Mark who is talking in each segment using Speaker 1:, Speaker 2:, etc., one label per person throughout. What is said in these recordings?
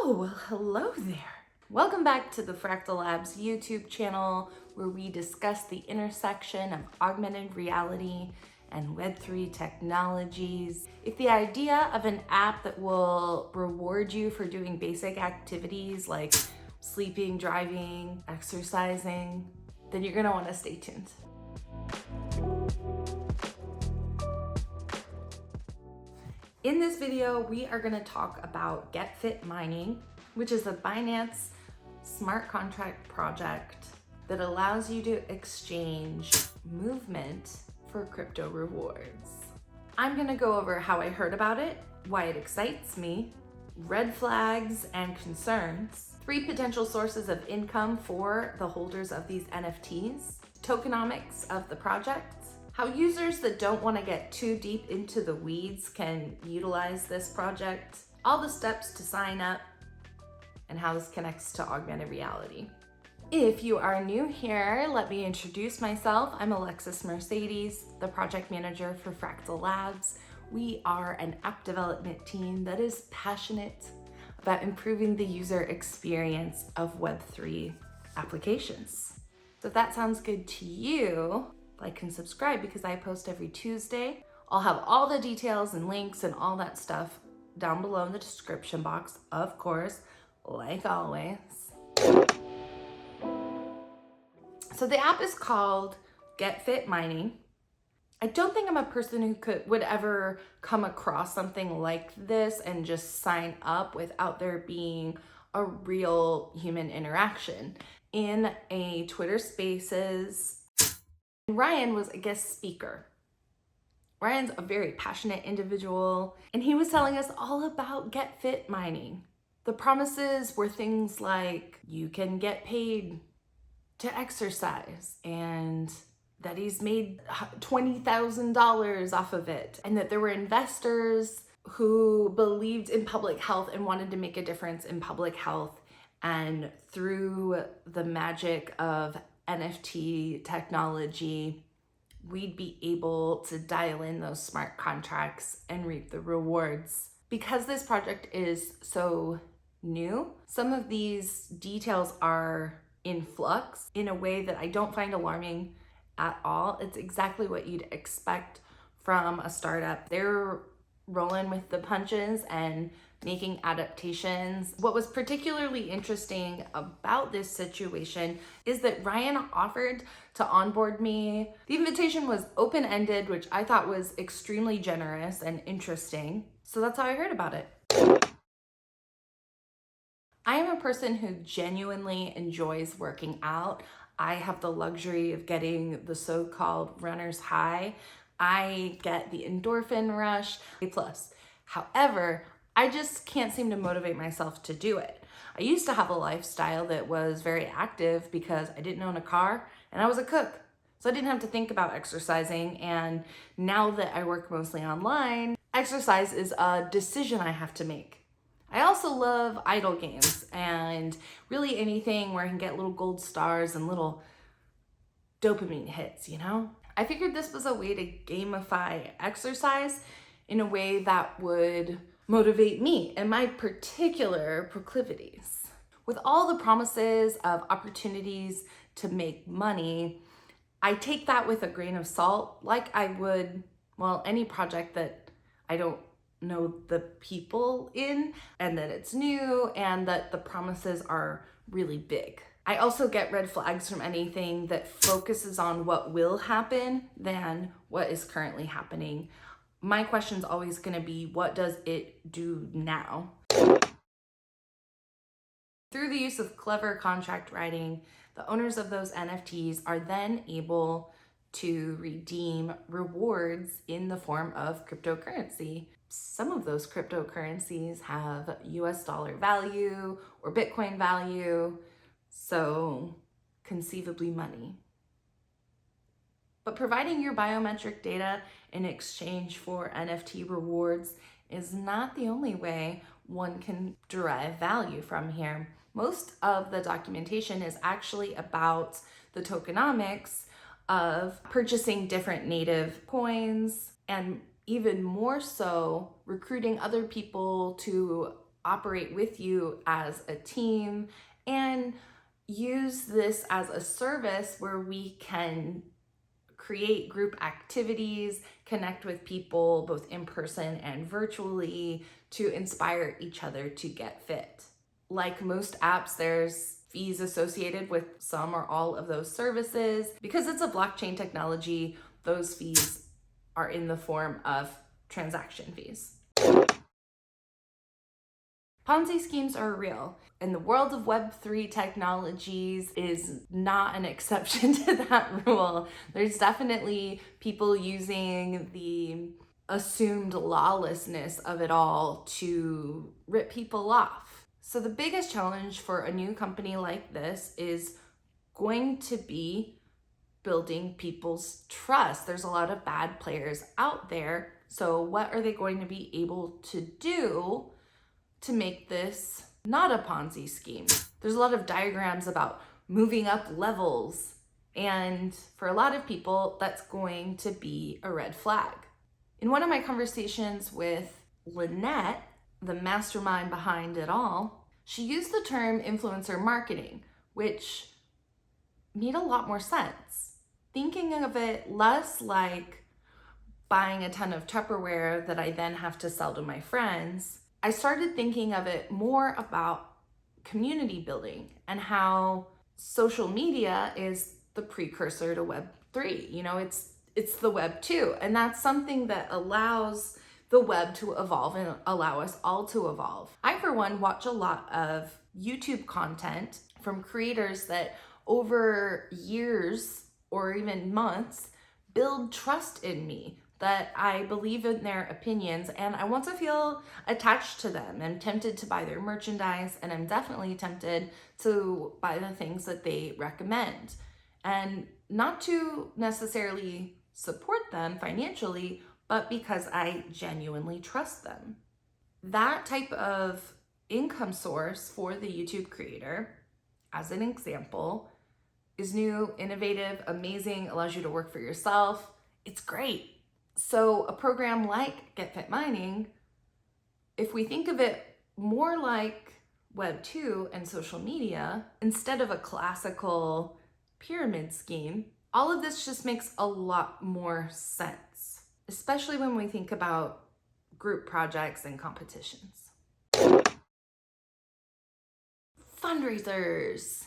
Speaker 1: Oh, well, hello there. Welcome back to the Fractal Labs YouTube channel, where we discuss the intersection of augmented reality and Web3 technologies. If the idea of an app that will reward you for doing basic activities like sleeping, driving, exercising, then you're gonna wanna stay tuned. In this video, we are going to talk about GetFit Mining, which is a Binance smart contract project that allows you to exchange movement for crypto rewards. I'm going to go over how I heard about it, why it excites me, red flags and concerns, 3 potential sources of income for the holders of these NFTs, tokenomics of the project, how users that don't want to get too deep into the weeds can utilize this project, all the steps to sign up, and how this connects to augmented reality. If you are new here, let me introduce myself. I'm Alexis Mercedes, the project manager for Fractal Labs. We are an app development team that is passionate about improving the user experience of Web3 applications. So if that sounds good to you, like and subscribe because I post every Tuesday. I'll have all the details and links and all that stuff down below in the description box, of course, like always. So the app is called GetFit Mining. I don't think I'm a person who would ever come across something like this and just sign up without there being a real human interaction. In a Twitter Spaces, Ryan was a guest speaker. Ryan's a very passionate individual, and he was telling us all about GetFit Mining. The promises were things like you can get paid to exercise, and that he's made $20,000 off of it, and that there were investors who believed in public health and wanted to make a difference in public health, and through the magic of NFT technology, we'd be able to dial in those smart contracts and reap the rewards. Because this project is so new, some of these details are in flux in a way that I don't find alarming at all. It's exactly what you'd expect from a startup. They're rolling with the punches and making adaptations. What was particularly interesting about this situation is that Ryan offered to onboard me. The invitation was open-ended, which I thought was extremely generous and interesting. So that's how I heard about it. I am a person who genuinely enjoys working out. I have the luxury of getting the so-called runner's high. I get the endorphin rush, plus. However, I just can't seem to motivate myself to do it. I used to have a lifestyle that was very active because I didn't own a car and I was a cook. So I didn't have to think about exercising. And now that I work mostly online, exercise is a decision I have to make. I also love idle games and really anything where I can get little gold stars and little dopamine hits, you know? I figured this was a way to gamify exercise in a way that would motivate me and my particular proclivities. With all the promises of opportunities to make money, I take that with a grain of salt, like I would, well, any project that I don't know the people in, and that it's new, and that the promises are really big. I also get red flags from anything that focuses on what will happen than what is currently happening. My question is always going to be, what does it do now? Through the use of clever contract writing, the owners of those NFTs are then able to redeem rewards in the form of cryptocurrency. Some of those cryptocurrencies have US dollar value or Bitcoin value, so conceivably money. But providing your biometric data in exchange for NFT rewards is not the only way one can derive value from here. Most of the documentation is actually about the tokenomics of purchasing different native coins, and even more so recruiting other people to operate with you as a team and use this as a service where we can create group activities, connect with people both in person and virtually to inspire each other to get fit. Like most apps, there's fees associated with some or all of those services. Because it's a blockchain technology, those fees are in the form of transaction fees. Ponzi schemes are real, and the world of Web3 technologies is not an exception to that rule. There's definitely people using the assumed lawlessness of it all to rip people off. So the biggest challenge for a new company like this is going to be building people's trust. There's a lot of bad players out there. So what are they going to be able to do to make this not a Ponzi scheme? There's a lot of diagrams about moving up levels, and for a lot of people, that's going to be a red flag. In one of my conversations with Lynette, the mastermind behind it all, she used the term influencer marketing, which made a lot more sense. Thinking of it less like buying a ton of Tupperware that I then have to sell to my friends, I started thinking of it more about community building and how social media is the precursor to Web3. You know, it's the Web 2, and that's something that allows the web to evolve and allow us all to evolve. I, for one, watch a lot of YouTube content from creators that over years or even months build trust in me, that I believe in their opinions and I want to feel attached to them. I'm tempted to buy their merchandise, and I'm definitely tempted to buy the things that they recommend. And not to necessarily support them financially, but because I genuinely trust them. That type of income source for the YouTube creator, as an example, is new, innovative, amazing, allows you to work for yourself. It's great. So a program like GetFit Mining, if we think of it more like Web 2 and social media, instead of a classical pyramid scheme, all of this just makes a lot more sense, especially when we think about group projects and competitions. Fundraisers,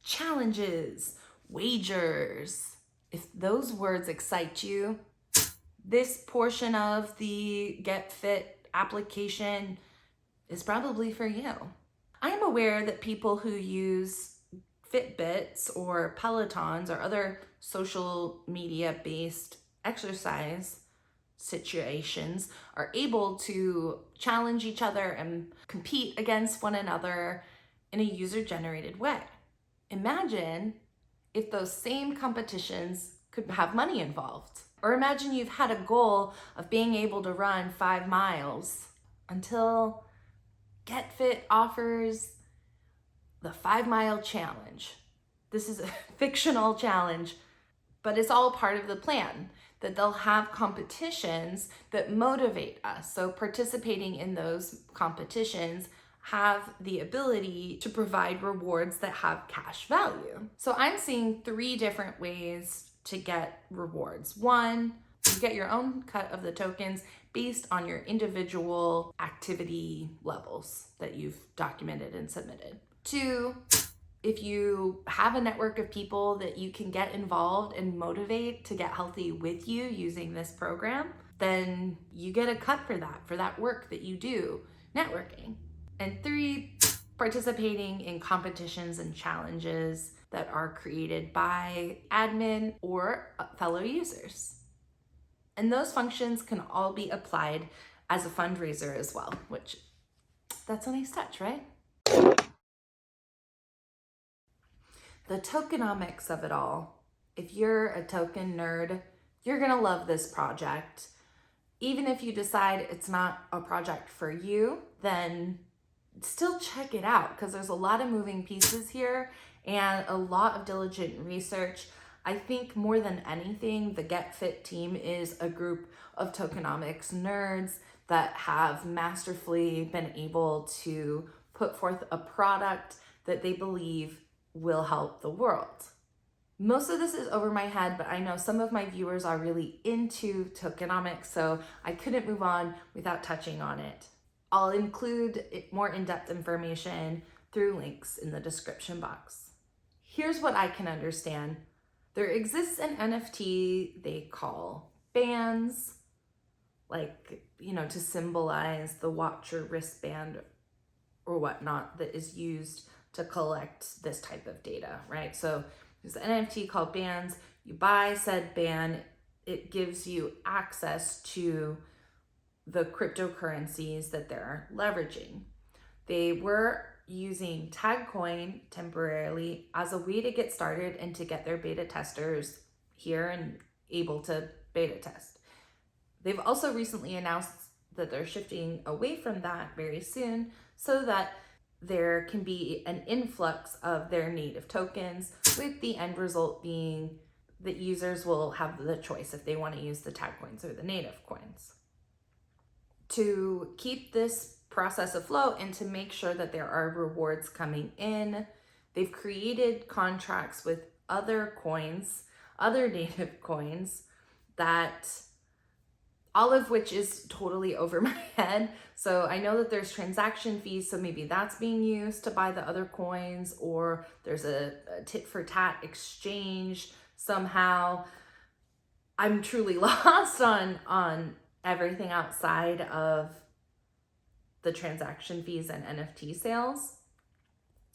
Speaker 1: challenges, wagers. If those words excite you, this portion of the GetFit application is probably for you. I am aware that people who use Fitbits or Pelotons or other social media-based exercise situations are able to challenge each other and compete against one another in a user-generated way. Imagine if those same competitions could have money involved. Or imagine you've had a goal of being able to run 5 miles until GetFit offers the 5-mile challenge. This is a fictional challenge, but it's all part of the plan, that they'll have competitions that motivate us. So participating in those competitions have the ability to provide rewards that have cash value. So I'm seeing 3 different ways to get rewards. 1, you get your own cut of the tokens based on your individual activity levels that you've documented and submitted. 2, if you have a network of people that you can get involved and motivate to get healthy with you using this program, then you get a cut for that work that you do networking. And 3, participating in competitions and challenges that are created by admin or fellow users. And those functions can all be applied as a fundraiser as well, which that's a nice touch, right? The tokenomics of it all. If you're a token nerd, you're gonna love this project. Even if you decide it's not a project for you, then still check it out, because there's a lot of moving pieces here and a lot of diligent research. I think more than anything, the GetFit team is a group of tokenomics nerds that have masterfully been able to put forth a product that they believe will help the world. Most of this is over my head, but I know some of my viewers are really into tokenomics, so I couldn't move on without touching on it. I'll include more in-depth information through links in the description box. Here's what I can understand. There exists an NFT they call bands, like, to symbolize the watch or wristband or whatnot that is used to collect this type of data, right? So there's an NFT called bands. You buy said band, it gives you access to the cryptocurrencies that they're leveraging. They were using Tagcoin temporarily as a way to get started and to get their beta testers here and able to beta test. They've also recently announced that they're shifting away from that very soon so that there can be an influx of their native tokens, with the end result being that users will have the choice if they want to use the tag coins or the native coins. To keep this process afloat and to make sure that there are rewards coming in, they've created contracts with other coins, other native coins, that all of which is totally over my head. So I know that there's transaction fees, so maybe that's being used to buy the other coins, or there's a tit for tat exchange somehow. I'm truly lost on everything outside of the transaction fees and NFT sales.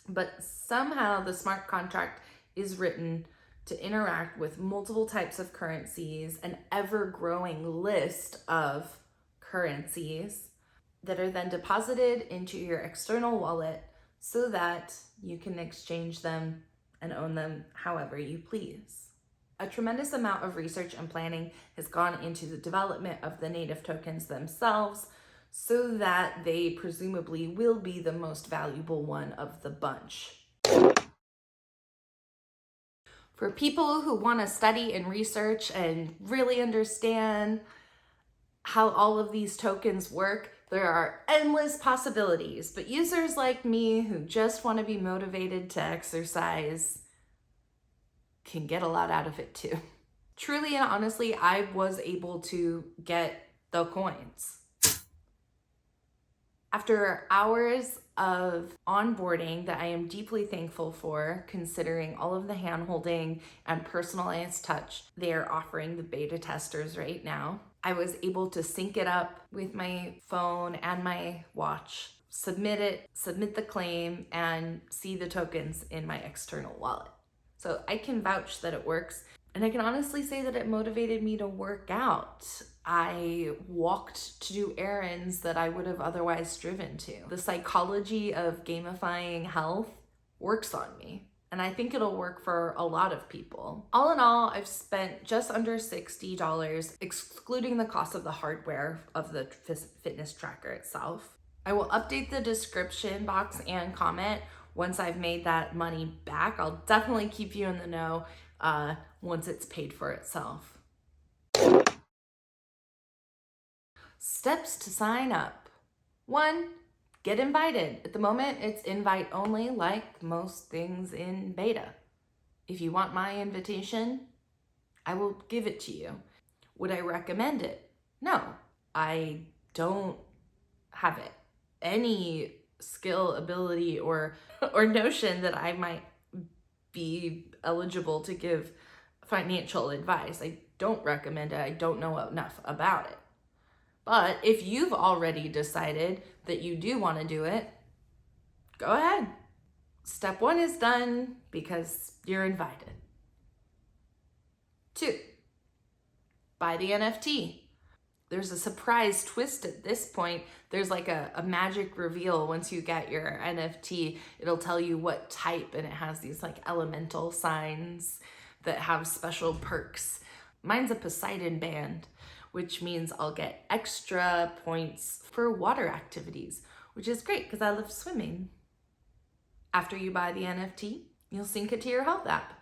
Speaker 1: But somehow the smart contract is written to interact with multiple types of currencies, an ever-growing list of currencies that are then deposited into your external wallet so that you can exchange them and own them however you please. A tremendous amount of research and planning has gone into the development of the native tokens themselves so that they presumably will be the most valuable one of the bunch. For people who want to study and research and really understand how all of these tokens work, there are endless possibilities. But users like me who just want to be motivated to exercise can get a lot out of it too. Truly and honestly, I was able to get the coins. After hours of onboarding that I am deeply thankful for, considering all of the hand-holding and personalized touch they are offering the beta testers right now, I was able to sync it up with my phone and my watch, submit the claim, and see the tokens in my external wallet. So I can vouch that it works. And I can honestly say that it motivated me to work out. I walked to do errands that I would have otherwise driven to. The psychology of gamifying health works on me, and I think it'll work for a lot of people. All in all, I've spent just under $60, excluding the cost of the hardware of the fitness tracker itself. I will update the description box and comment once I've made that money back. I'll definitely keep you in the know once it's paid for itself. Steps to sign up. 1, get invited. At the moment, it's invite only, like most things in beta. If you want my invitation, I will give it to you. Would I recommend it? No, I don't have it. Any skill, ability, or notion that I might be eligible to give financial advice. I don't recommend it. I don't know enough about it. But if you've already decided that you do want to do it, go ahead. Step 1 is done because you're invited. 2, buy the NFT. There's a surprise twist at this point. There's like a magic reveal once you get your NFT. It'll tell you what type, and it has these like elemental signs that have special perks. Mine's a Poseidon band, which means I'll get extra points for water activities, which is great because I love swimming. After you buy the NFT, you'll sync it to your health app.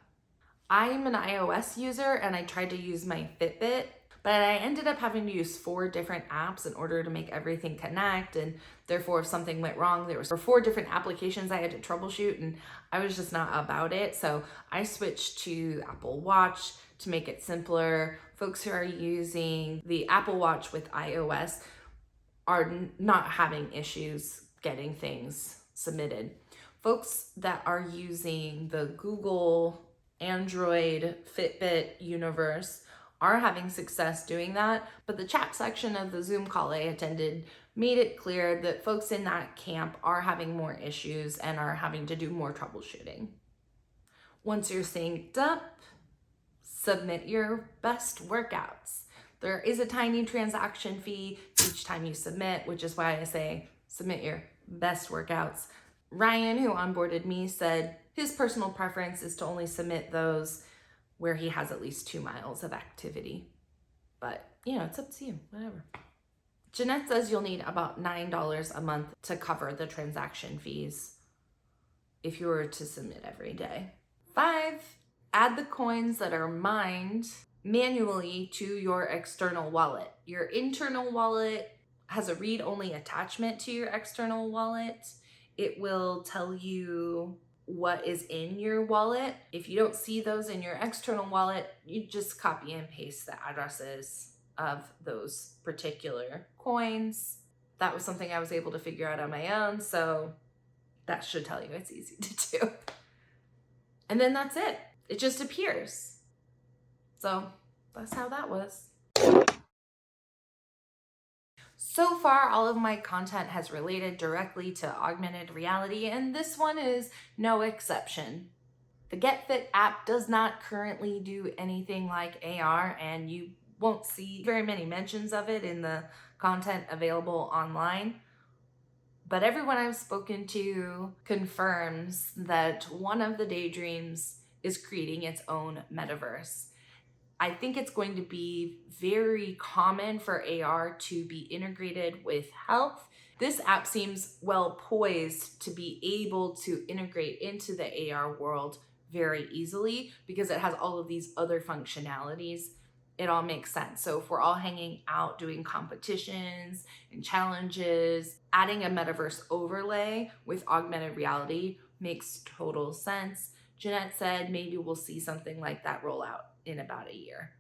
Speaker 1: I'm an iOS user and I tried to use my Fitbit, But I ended up having to use 4 different apps in order to make everything connect. And therefore, if something went wrong, there were 4 different applications I had to troubleshoot, and I was just not about it. So I switched to Apple Watch to make it simpler. Folks who are using the Apple Watch with iOS are not having issues getting things submitted. Folks that are using the Google, Android, Fitbit universe are having success doing that, but the chat section of the Zoom call I attended made it clear that folks in that camp are having more issues and are having to do more troubleshooting. Once you're synced up, submit your best workouts. There is a tiny transaction fee each time you submit, which is why I say submit your best workouts. Ryan, who onboarded me, said his personal preference is to only submit those where he has at least 2 miles of activity. But, it's up to you, whatever. Jeanette says you'll need about $9 a month to cover the transaction fees if you were to submit every day. 5, add the coins that are mined manually to your external wallet. Your internal wallet has a read-only attachment to your external wallet. It will tell you what is in your wallet. If you don't see those in your external wallet, you just copy and paste the addresses of those particular coins. That was something I was able to figure out on my own, so that should tell you it's easy to do. And then that's it. It just appears. So that's how that was. So far, all of my content has related directly to augmented reality, and this one is no exception. The GetFit app does not currently do anything like AR, and you won't see very many mentions of it in the content available online. But everyone I've spoken to confirms that one of the daydreams is creating its own metaverse. I think it's going to be very common for AR to be integrated with health. This app seems well poised to be able to integrate into the AR world very easily because it has all of these other functionalities. It all makes sense. So if we're all hanging out doing competitions and challenges, adding a metaverse overlay with augmented reality makes total sense. Jeanette said maybe we'll see something like that roll out in about a year.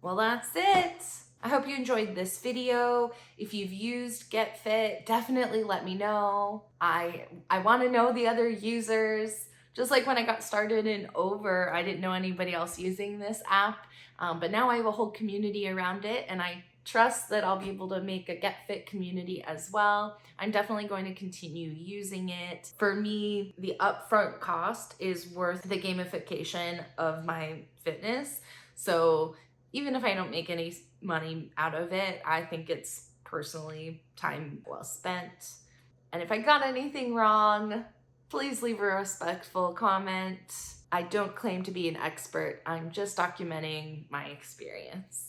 Speaker 1: Well, that's it. I hope you enjoyed this video. If you've used GetFit, definitely let me know. I want to know the other users. Just like when I got started in Over, I didn't know anybody else using this app, but now I have a whole community around it, and I trust that I'll be able to make a GetFit community as well. I'm definitely going to continue using it. For me, the upfront cost is worth the gamification of my fitness. So even if I don't make any money out of it, I think it's personally time well spent. And if I got anything wrong, please leave a respectful comment. I don't claim to be an expert. I'm just documenting my experience.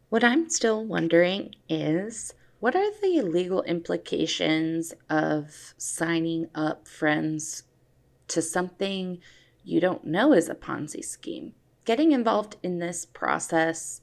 Speaker 2: What I'm still wondering is, what are the legal implications of signing up friends to something you don't know is a Ponzi scheme? Getting involved in this process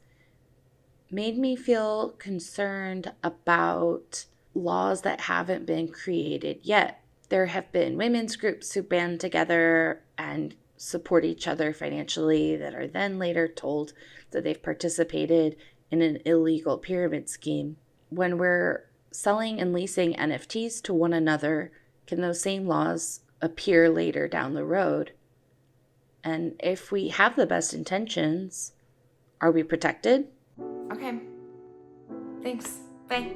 Speaker 2: made me feel concerned about laws that haven't been created yet. There have been women's groups who band together and support each other financially that are then later told that they've participated in an illegal pyramid scheme. When we're selling and leasing NFTs to one another, can those same laws appear later down the road? And if we have the best intentions, are we protected?
Speaker 1: Okay. Thanks. Bye.